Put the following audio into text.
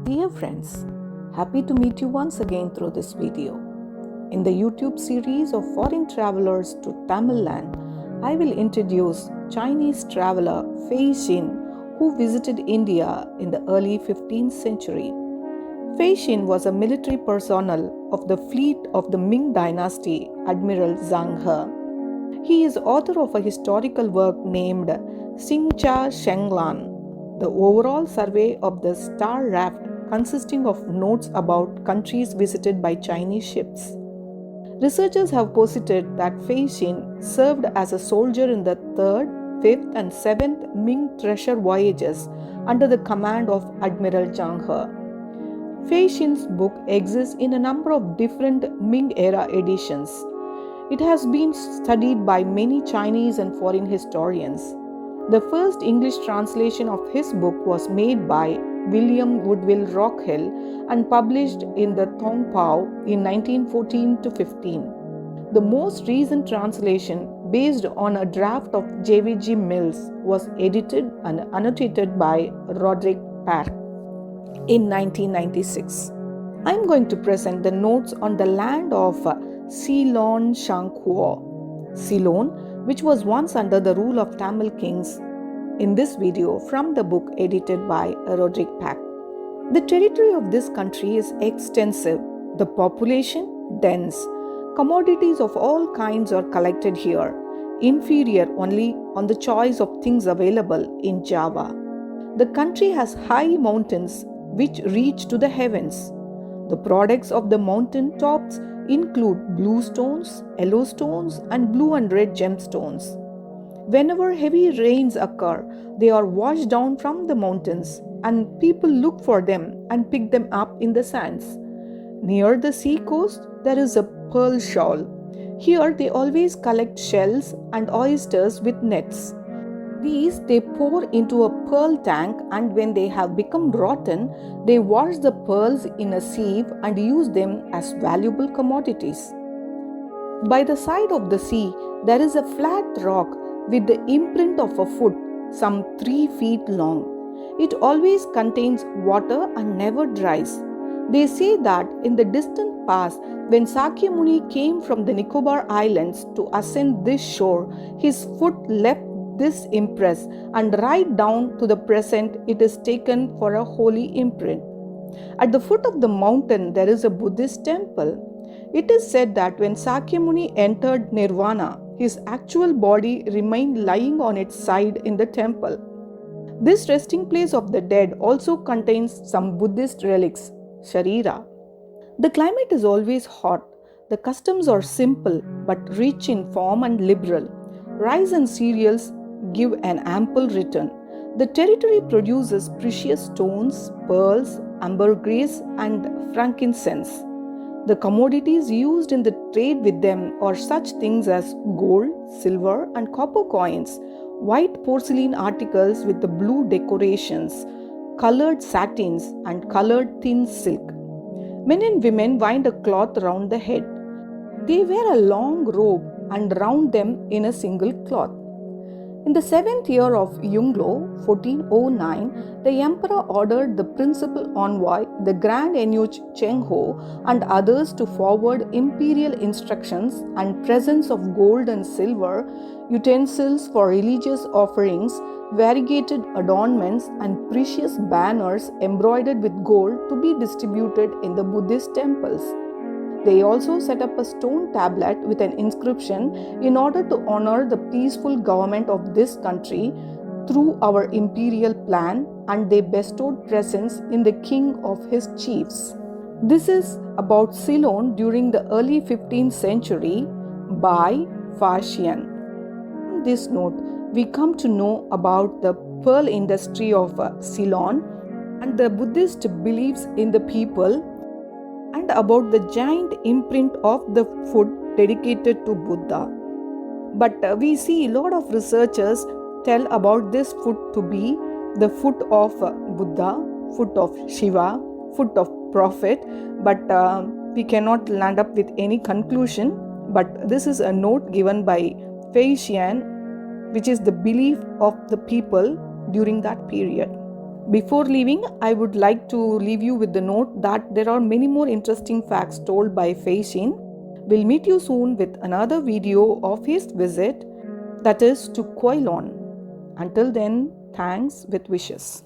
Dear friends, happy to meet you once again through this video. In the YouTube series of Foreign Travelers to Tamil Land, I will introduce Chinese traveler Fei Xin, who visited India in the early 15th century. Fei Xin was a military personnel of the fleet of the Ming dynasty, Admiral Zhang He. He is author of a historical work named Xingcha Shenglan, the overall survey of the Star Raft, consisting of notes about countries visited by Chinese ships. Researchers have posited that Fei Xin served as a soldier in the 3rd, 5th, and 7th Ming treasure voyages under the command of Admiral Zhang He. Fei Xin's book exists in a number of different Ming era editions. It has been studied by many Chinese and foreign historians. The first English translation of his book was made by William Woodville Rockhill and published in the Thong Pao in 1914-15. The most recent translation, based on a draft of J.V.G. Mills, was edited and annotated by Roderick Park in 1996. I am going to present the notes on the land of Ceylon Shanghuo, Ceylon, which was once under the rule of Tamil kings, in this video from the book edited by Roderick Pack. The territory of this country is extensive, the population dense. Commodities of all kinds are collected here, inferior only on the choice of things available in Java. The country has high mountains which reach to the heavens. The products of the mountain tops include blue stones, yellow stones, and blue and red gemstones. Whenever heavy rains occur, they are washed down from the mountains, and people look for them and pick them up in the sands. Near the sea coast, there is a pearl shoal. Here they always collect shells and oysters with nets. These they pour into a pearl tank, and when they have become rotten, they wash the pearls in a sieve and use them as valuable commodities. By the side of the sea, there is a flat rock with the imprint of a foot, some 3 feet long. It always contains water and never dries. They say that in the distant past, when Sakyamuni came from the Nicobar Islands to ascend this shore, his foot left this impress, and right down to the present it is taken for a holy imprint. At the foot of the mountain there is a Buddhist temple. It is said that when Sakyamuni entered Nirvana, his actual body remained lying on its side in the temple. This resting place of the dead also contains some Buddhist relics, Sharira. The climate is always hot. The customs are simple but rich in form and liberal. Rice and cereals give an ample return. The territory produces precious stones, pearls, ambergris, and frankincense. The commodities used in the trade with them are such things as gold, silver, and copper coins, white porcelain articles with the blue decorations, colored satins, and colored thin silk. Men and women wind a cloth round the head. They wear a long robe and round them in a single cloth. In the 7th year of Yunglo, 1409, the emperor ordered the principal envoy, the Grand Eunuch Cheng Ho, and others to forward imperial instructions and presents of gold and silver, utensils for religious offerings, variegated adornments, and precious banners embroidered with gold to be distributed in the Buddhist temples. They also set up a stone tablet with an inscription in order to honor the peaceful government of this country through our imperial plan, and they bestowed presents in the king of his chiefs. This is about Ceylon during the early 15th century by Fashian. On this note, we come to know about the pearl industry of Ceylon and the Buddhist beliefs in the people, and about the giant imprint of the foot dedicated to Buddha. But we see a lot of researchers tell about this foot to be the foot of Buddha, foot of Shiva, foot of Prophet, but we cannot land up with any conclusion. But this is a note given by Fei Xian, which is the belief of the people during that period. Before leaving, I would like to leave you with the note that there are many more interesting facts told by Fei Xin. We'll meet you soon with another video of his visit, that is to Kuai Lon. Until then, thanks with wishes.